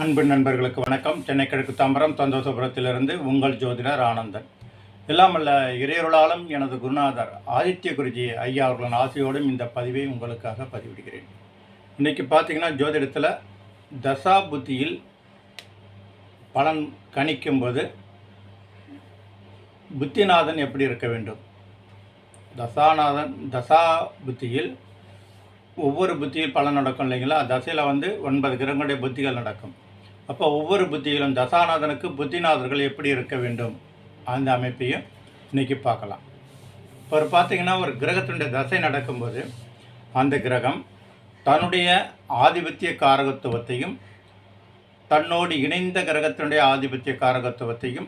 அன்பு நண்பர்களுக்கு வணக்கம். சென்னை கிழக்கு தாம்பரம் சந்தோஷபுரத்திலிருந்து உங்கள் ஜோதிடர் ஆனந்தன். எல்லாம் அல்ல இறையருளாலும் எனது குருநாதர் ஆதித்ய குருஜி ஐயா அவர்களின் ஆசையோடும் இந்த பதிவை உங்களுக்காக பதிவிடுகிறேன். இன்றைக்கி பார்த்தீங்கன்னா ஜோதிடத்தில் தசா புத்தியில் பலன் கணிக்கும்போது புத்திநாதன் எப்படி இருக்க வேண்டும், தசா புத்தியில் ஒவ்வொரு புத்தியில் பலன் நடக்கும் இல்லைங்களா. தசையில் 9 கிரகங்களுடைய புத்திகள் நடக்கும். அப்போ ஒவ்வொரு புத்தியிலும் தசாநாதனுக்கு புத்திநாதர்கள் எப்படி இருக்க வேண்டும் அந்த அமைப்பையும் இன்றைக்கி பார்க்கலாம். இப்போ பார்த்திங்கன்னா ஒரு கிரகத்தினுடைய தசை நடக்கும்போது அந்த கிரகம் தன்னுடைய ஆதிபத்திய காரகத்துவத்தையும் தன்னோடு இணைந்த கிரகத்தினுடைய ஆதிபத்திய காரகத்துவத்தையும்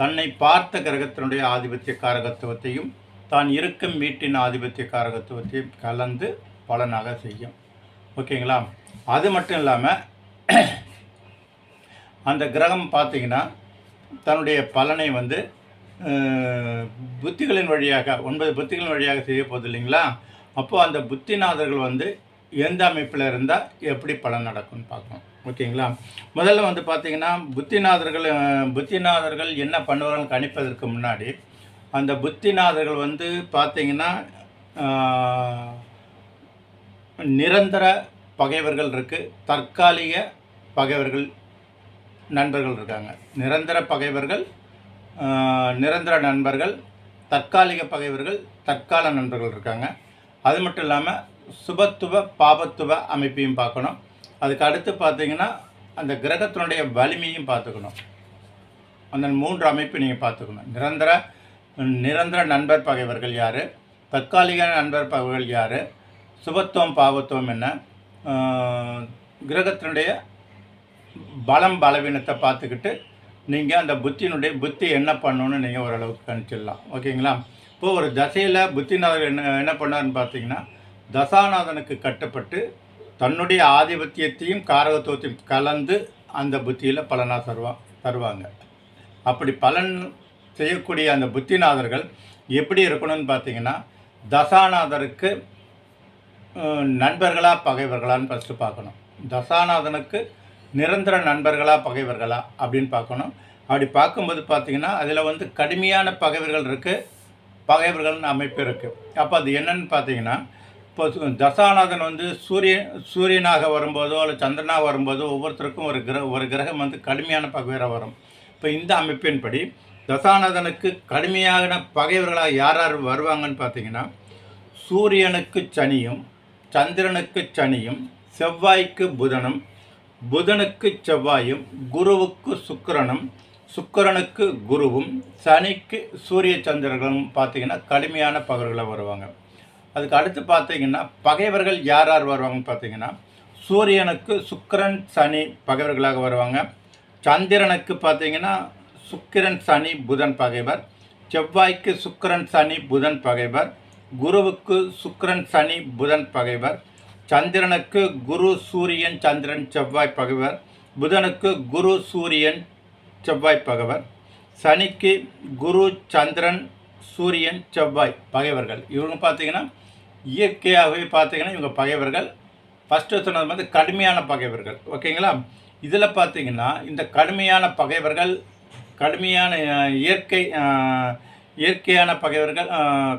தன்னை பார்த்த கிரகத்தினுடைய ஆதிபத்திய காரகத்துவத்தையும் தான் இருக்கும் வீட்டின் ஆதிபத்திய காரகத்துவத்தையும் கலந்து பலனாக செய்யும். ஓகேங்களா. அது மட்டும் இல்லாமல் அந்த கிரகம் பார்த்திங்கன்னா தன்னுடைய பலனை புத்திகளின் வழியாக 9 புத்திகளின் வழியாக செய்ய போகுது இல்லைங்களா. அப்போது அந்த புத்திநாதர்கள் எந்த அமைப்பில் இருந்தால் எப்படி பலன் நடக்கும்னு பார்க்கணும். ஓகேங்களா. முதல்ல பார்த்திங்கன்னா புத்திநாதர்கள் என்ன பண்ணுவார்கள் கணிப்பதற்கு முன்னாடி அந்த புத்திநாதர்கள் பார்த்திங்கன்னா நிரந்தர பகைவர்கள் இருக்குது, தற்காலிக பகைவர்கள் நண்பர்கள் இருக்காங்க. நிரந்தர பகைவர்கள், நிரந்தர நண்பர்கள், தற்காலிக பகைவர்கள், தற்கால நண்பர்கள் இருக்காங்க. அது மட்டும் இல்லாமல் சுபத்துவ பாபத்துவ அமைப்பையும் பார்க்கணும். அதுக்கு அடுத்து பார்த்திங்கன்னா அந்த கிரகத்தினுடைய வலிமையும் பார்த்துக்கணும். அந்த 3 அமைப்பு நீங்கள் பார்த்துக்கணும். நிரந்தர நண்பர் பகைவர்கள் யார், தற்காலிக நண்பர் பகைவர்கள் யார், சுபத்துவம் பாவத்துவம் என்ன, கிரகத்தினுடைய பலவீனத்தை பார்த்துக்கிட்டு நீங்கள் அந்த புத்தி என்ன பண்ணணுன்னு நீங்கள் ஓரளவுக்கு கணிச்சிடலாம். ஓகேங்களா. இப்போது ஒரு தசையில் புத்திநாதர் என்ன பண்ணார்னு பார்த்தீங்கன்னா தசாநாதனுக்கு கட்டுப்பட்டு தன்னுடைய ஆதிபத்தியத்தையும் காரகத்துவத்தையும் கலந்து அந்த புத்தியில் பலனாக தருவாங்க. அப்படி பலன் செய்யக்கூடிய அந்த புத்திநாதர்கள் எப்படி இருக்கணும்னு பார்த்தீங்கன்னா தசாநாதருக்கு நண்பர்களா பகைவர்களான்னு ஃபஸ்ட்டு பார்க்கணும். தசாநாதனுக்கு நிரந்தர நண்பர்களா பகைவர்களா அப்படின்னு பார்க்கணும். அப்படி பார்க்கும்போது பார்த்திங்கன்னா அதில் கடுமையான பகைவர்கள் இருக்குது, பகைவர்கள்னு அமைப்பு இருக்குது. அப்போ அது என்னன்னு பார்த்தீங்கன்னா இப்போ தசாநாதன் சூரியனாக வரும்போதோ அல்லது சந்திரனாக வரும்போதோ ஒவ்வொருத்தருக்கும் ஒரு கிரகம் கடுமையான பகைவராக வரும். இப்போ இந்த அமைப்பின்படி தசாநாதனுக்கு கடுமையான பகைவர்களாக யார் யார் வருவாங்கன்னு பார்த்தீங்கன்னா சூரியனுக்கு சனியும், சந்திரனுக்கு சனியும், செவ்வாய்க்கு புதனும், புதனுக்கு செவ்வாயும், குருவுக்கு சுக்கிரனும், சுக்கிரனுக்கு குருவும், சனிக்கு சூரிய சந்திரர்களும் பார்த்திங்கன்னா கடுமையான பகைவர்களாக வருவாங்க. அதுக்கு அடுத்து பார்த்திங்கன்னா பகைவர்கள் யார் யார் வருவாங்கன்னு பார்த்திங்கன்னா சூரியனுக்கு சுக்கிரன் சனி பகைவர்களாக வருவாங்க. சந்திரனுக்கு பார்த்திங்கன்னா சுக்கிரன் சனி புதன் பகைவர், செவ்வாய்க்கு சுக்கிரன் சனி புதன் பகைவர், குருவுக்கு சுக்கிரன் சனி புதன் பகைவர், சந்திரனுக்கு குரு சூரியன் சந்திரன் செவ்வாய் பகைவர், புதனுக்கு குரு சூரியன் செவ்வாய் பகைவர், சனிக்கு குரு சந்திரன் சூரியன் செவ்வாய் பகைவர்கள். இவங்க பார்த்திங்கன்னா இயற்கையாகவே பார்த்திங்கன்னா இவங்க பகைவர்கள். ஃபஸ்ட்டு சொன்னது கடுமையான பகைவர்கள். ஓகேங்களா. இதில் பார்த்திங்கன்னா இந்த கடுமையான பகைவர்கள் இயற்கையான பகைவர்கள்,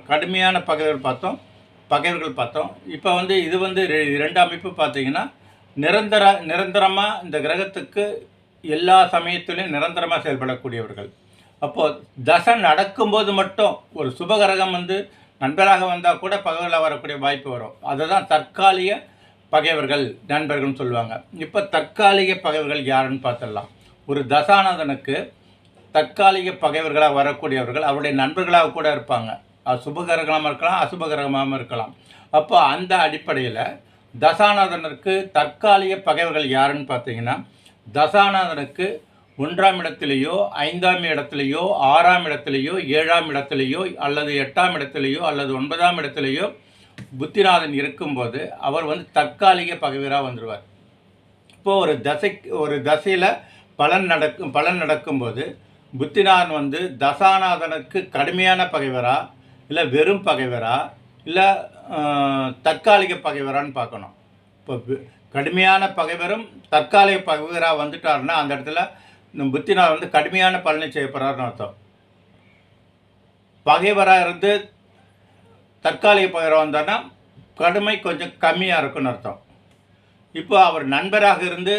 கடுமையான பகைவர்கள் பார்த்தோம். இப்போ இது 2 அமைப்பு பார்த்திங்கன்னா நிரந்தரமாக இந்த கிரகத்துக்கு எல்லா சமயத்திலையும் நிரந்தரமாக செயல்படக்கூடியவர்கள். அப்போது தசை நடக்கும்போது மட்டும் ஒரு சுபகிரகம் நண்பராக வந்தால் கூட பகைவர்களாக வரக்கூடிய வாய்ப்பு வரும். அதை தான் தற்காலிக பகைவர்கள் நண்பர்கள்னு சொல்லுவாங்க. இப்போ தற்காலிக பகைவர்கள் யாருன்னு பார்த்துடலாம். ஒரு தசாநாதனுக்கு தற்காலிக பகைவர்களாக வரக்கூடியவர்கள் அவருடைய நண்பர்களாக கூட இருப்பாங்க. அது சுபகிரகமாக இருக்கலாம், அசுபகிரகமாக இருக்கலாம். அப்போ அந்த அடிப்படையில் தசாநாதனுக்கு தற்காலிக பகைவர்கள் யாருன்னு பார்த்தீங்கன்னா தசாநாதனுக்கு 1ஆம் இடத்துலையோ 5ஆம் இடத்துலையோ 6ஆம் இடத்துலையோ 7ஆம் இடத்துலையோ அல்லது 8ஆம் இடத்துலையோ அல்லது 9ஆம் இடத்துலையோ புத்திநாதன் இருக்கும்போது அவர் தற்காலிக பகைவராக வந்துடுவார். இப்போது ஒரு தசையில் பலன் நடக்கும்போது புத்திநாதன் தசாநாதனுக்கு கடுமையான பகைவரா இல்லை வெறும் பகைவரா இல்லை தற்காலிக பகைவரான்னு பார்க்கணும். இப்போ கடுமையான பகைவரும் தற்காலிக பகைவராக வந்துட்டாருன்னா அந்த இடத்துல இந்த புத்திநாதர் வந்து கடுமையான பலனை செய்ய போகிறாருன்னு அர்த்தம். பகைவராக இருந்து தற்காலிக பகைவராக வந்தார்னா கடுமை கொஞ்சம் கம்மியாக இருக்குன்னு அர்த்தம். இப்போ அவர் நண்பராக இருந்து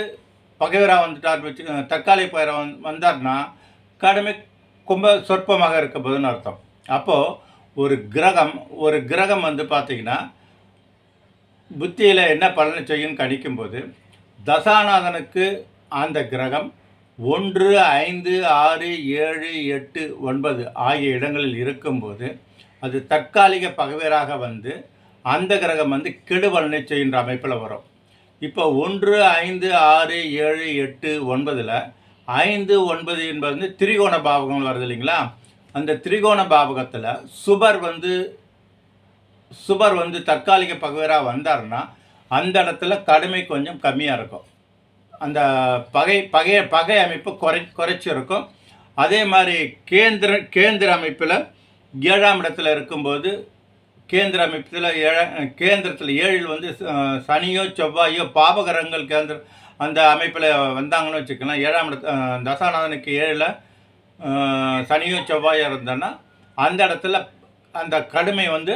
பகைவராக வந்துட்டார் வச்சு தற்காலிக பகைவராக வந்தார்னா கடுமை ரொம்ப சொற்பமாக இருக்க போதுன்னு அர்த்தம். அப்போது ஒரு கிரகம் வந்து பார்த்திங்கன்னா புத்தியில் என்ன பலனை செய்யும் கணிக்கும்போது தசாநாதனுக்கு அந்த கிரகம் 1, 5, 6, 7, 8, 9 ஆகிய இடங்களில் இருக்கும்போது அது தற்காலிக பகைவராக வந்து அந்த கிரகம் வந்து கெடு பலனை செய்கின்ற அமைப்பில் வரும். இப்போ 1, 5, 6, 7, 8, 9ல் 5, 9 என்பது வந்து திரிகோண பாவகங்கள் வருது இல்லைங்களா? அந்த திரிகோண பாவகத்தில் சுபர் வந்து தற்காலிக பகைவராக வந்தார்னா அந்த இடத்துல கடுமை கொஞ்சம் கம்மியாக இருக்கும். அந்த பகை அமைப்பு குறைச்சிருக்கும். அதே மாதிரி கேந்திர அமைப்பில் 7ஆம் இடத்துல இருக்கும்போது கேந்திர அமைப்பில் கேந்திரத்தில் 7ல் வந்து சனியோ செவ்வாயோ பாபகரங்கள் அந்த அமைப்பில் வந்தாங்கன்னு வச்சுக்கலாம். 7ஆம் இடத்துல தசாநாதனுக்கு 7ல் சனியோ செவ்வாயோ இருந்தோன்னா அந்த இடத்துல அந்த கடுமை வந்து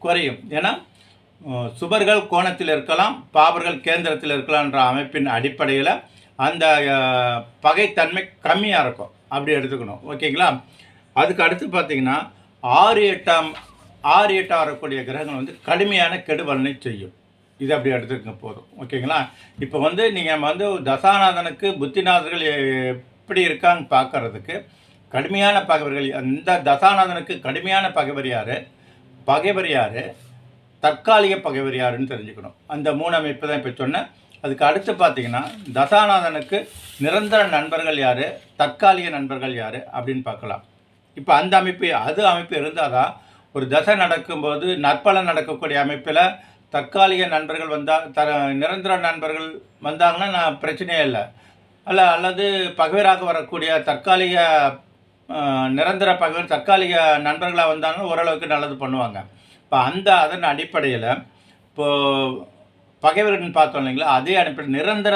குறையும். ஏன்னா சுபர்கள் கோணத்தில் இருக்கலாம், பாபர்கள் கேந்திரத்தில் இருக்கலாம்ன்ற அமைப்பின் அடிப்படையில் அந்த பகைத்தன்மை கம்மியாக இருக்கும். அப்படி எடுத்துக்கணும். ஓகேங்களா? அதுக்கு அடுத்து பார்த்திங்கன்னா 6, 8 வரக்கூடிய கிரகங்கள் வந்து கடுமையான கெடுபலனை செய்யும். இது அப்படி எடுத்துக்க போதும். ஓகேங்களா? இப்போ வந்து நீங்கள் வந்து தசாநாதனுக்கு புத்திநாதர்கள் எப்படி இருக்கான்னு பார்க்கறதுக்கு கடுமையான பகைவர்கள், இந்த தசாநாதனுக்கு கடுமையான பகைவர் யார், தற்காலிக பகைவர் யாருன்னு தெரிஞ்சுக்கணும். அந்த 3 அமைப்பு தான் இப்போ சொன்னேன். அதுக்கு அடுத்து பார்த்திங்கன்னா தசாநாதனுக்கு நிரந்தர நண்பர்கள் யார், தற்காலிக நண்பர்கள் யார் அப்படின்னு பார்க்கலாம். இப்போ அந்த அமைப்பு இருந்தால் தான் ஒரு தசை நடக்கும்போது நற்பலன் நடக்கக்கூடிய அமைப்பில் தற்காலிக நண்பர்கள் நிரந்தர நண்பர்கள் வந்தாங்கன்னா பிரச்சனையே இல்லை. அல்லது பகைவராக வரக்கூடிய நிரந்தர பகைவர் தற்காலிக நண்பர்களாக வந்தாங்கன்னா ஓரளவுக்கு நல்லது பண்ணுவாங்க. இப்போ அதன் அடிப்படையில் இப்போது பகைவர்கள்னு பார்த்தோம் இல்லைங்களா? அதே அடிப்படையில் நிரந்தர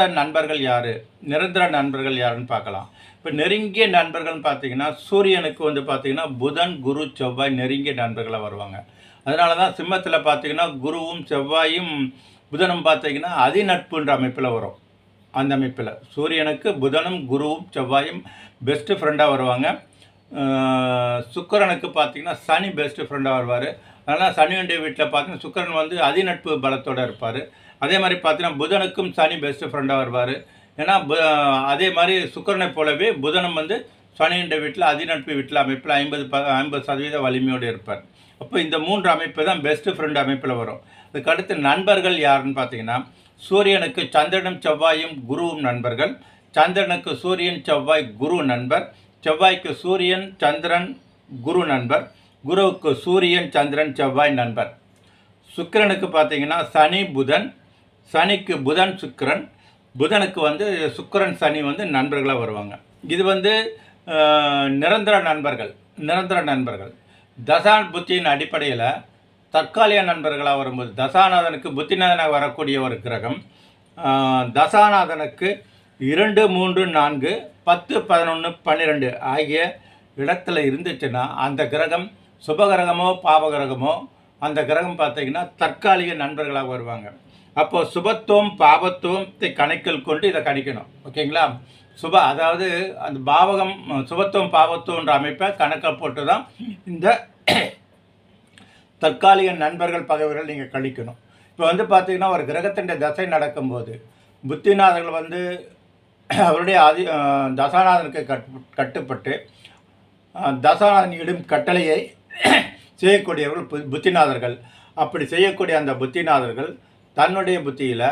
நண்பர்கள் யாருன்னு பார்க்கலாம். இப்போ நெருங்கிய நண்பர்கள்னு பார்த்தீங்கன்னா சூரியனுக்கு வந்து பார்த்திங்கன்னா புதன், குரு, செவ்வாய் நெருங்கிய நண்பர்களாக வருவாங்க. அதனால தான் சிம்மத்தில் பார்த்திங்கன்னா குருவும் செவ்வாயும் புதனும் பார்த்திங்கன்னா அதிநட்புன்ற அமைப்பில் வரும். அந்த அமைப்பில் சூரியனுக்கு புதனும் குருவும் செவ்வாயும் பெஸ்ட்டு ஃப்ரெண்டாக வருவாங்க. சுக்கிரனுக்கு பார்த்திங்கன்னா சனி பெஸ்ட்டு ஃப்ரெண்டாக வருவார். அதனால் சனியுடைய வீட்டில் பார்த்தீங்கன்னா சுக்கிரன் வந்து அதிநட்பு பலத்தோடு இருப்பார். அதே மாதிரி பார்த்தீங்கன்னா புதனுக்கும் சனி பெஸ்ட்டு ஃப்ரெண்டாக வருவார். ஏன்னா அதே மாதிரி சுக்கிரனை போலவே புதனும் வந்து சனியுடைய வீட்டில் அதிநட்பு வீட்டில் அமைப்பில் 50% வலிமையோடு இருப்பார். அப்போ இந்த 3 அமைப்பு தான் பெஸ்ட்டு ஃப்ரெண்ட் அமைப்பில் வரும். அதுக்கு அடுத்து நண்பர்கள் யாருன்னு பார்த்தீங்கன்னா சூரியனுக்கு சந்திரனும் செவ்வாயும் குருவும் நண்பர்கள், சந்திரனுக்கு சூரியன் செவ்வாய் குரு நண்பர், செவ்வாய்க்கு சூரியன் சந்திரன் குரு நண்பர், குருவுக்கு சூரியன் சந்திரன் செவ்வாய் நண்பர். சுக்கிரனுக்கு பார்த்தீங்கன்னா சனி புதன், சனிக்கு புதன் சுக்கிரன், புதனுக்கு வந்து சுக்கிரன் சனி வந்து நண்பர்களாக வருவாங்க. இது வந்து நிரந்தர நண்பர்கள். தசா புத்தியின் அடிப்படையில் தற்காலிக நண்பர்களாக வரும்போது தசாநாதனுக்கு புத்திநாதனாக வரக்கூடிய ஒரு கிரகம் தசாநாதனுக்கு 2, 3, 4, 10, 11, 12 ஆகிய இடத்துல இருந்துச்சுன்னா அந்த கிரகம் சுபகிரகமோ பாபகிரகமோ அந்த கிரகம் பார்த்திங்கன்னா தற்காலிக நண்பர்களாக வருவாங்க. அப்போது சுபத்துவம் பாபத்துவத்தை கணக்கில் கொண்டு இதை கணிக்கணும். ஓகேங்களா? அதாவது அந்த பாவகம் சுபத்துவம் பாவத்துவன்ற அமைப்பை கணக்கில் போட்டு தான் இந்த தற்காலிக நண்பர்கள் பகைவர்கள் நீங்கள் கணிக்கணும். இப்போ வந்து பார்த்திங்கன்னா ஒரு கிரகத்தின் தசை நடக்கும்போது புத்திநாதர்கள் வந்து அவருடைய தசாநாதனுக்கு கட்டுப்பட்டு தசாநாதன் இடும் கட்டளையை செய்யக்கூடியவர்கள் புத்திநாதர்கள். அப்படி செய்யக்கூடிய அந்த புத்திநாதர்கள் தன்னுடைய புத்தியில்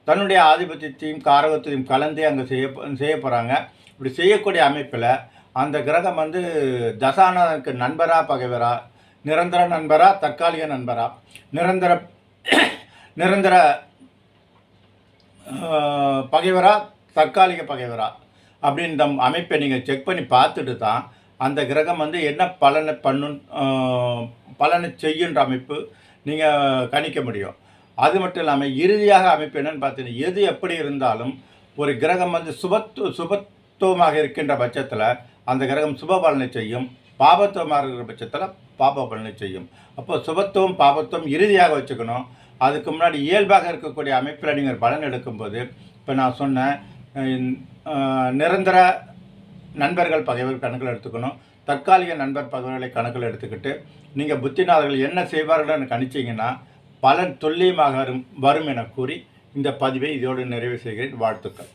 தன்னுடைய ஆதிபத்தியத்தையும் காரகத்தையும் கலந்தே அங்கே செய்ய போகிறாங்க. இப்படி செய்யக்கூடிய அமைப்பில் அந்த கிரகம் வந்து தசாநாதனுக்கு நண்பரா பகைவரா, நிரந்தர நண்பரா தற்காலிக நண்பரா, நிரந்தர பகைவரா தற்காலிக பகைவரா அப்படின்ற அமைப்பை நீங்கள் செக் பண்ணி பார்த்துட்டு தான் அந்த கிரகம் வந்து என்ன பலனை செய்யுன்ற அமைப்பு நீங்கள் கணிக்க முடியும். அது மட்டும் இல்லாமல் இறுதியாக அமைப்பு என்னன்னு பார்த்தீங்கன்னா, எது எப்படி இருந்தாலும் ஒரு கிரகம் வந்து சுபத்துவமாக இருக்கின்ற பட்சத்தில் அந்த கிரகம் சுப பலனை செய்யும், பாபத்துவமாக இருக்கிற பட்சத்தில் பாப பலனை செய்யும். அப்போ சுபத்துவம் பாபத்துவம் இறுதியாக வச்சுக்கணும். அதுக்கு முன்னாடி இயல்பாக இருக்கக்கூடிய அமைப்பில் நீங்கள் பலன் எடுக்கும்போது, இப்போ நான் சொன்னேன் நிரந்தர நண்பர்கள் பகைவர் கணக்கில் எடுத்துக்கணும், தற்காலிக நண்பர் பகைவர்களை கணக்கில் எடுத்துக்கிட்டு நீங்கள் புத்திநாதர்கள் என்ன செய்வார்கள்னு கணிச்சிங்கன்னா பலன் துல்லியமாக வரும் என கூறி இந்த பதிவை இதோடு நிறைவு செய்கிறேன். வாழ்த்துக்கள்.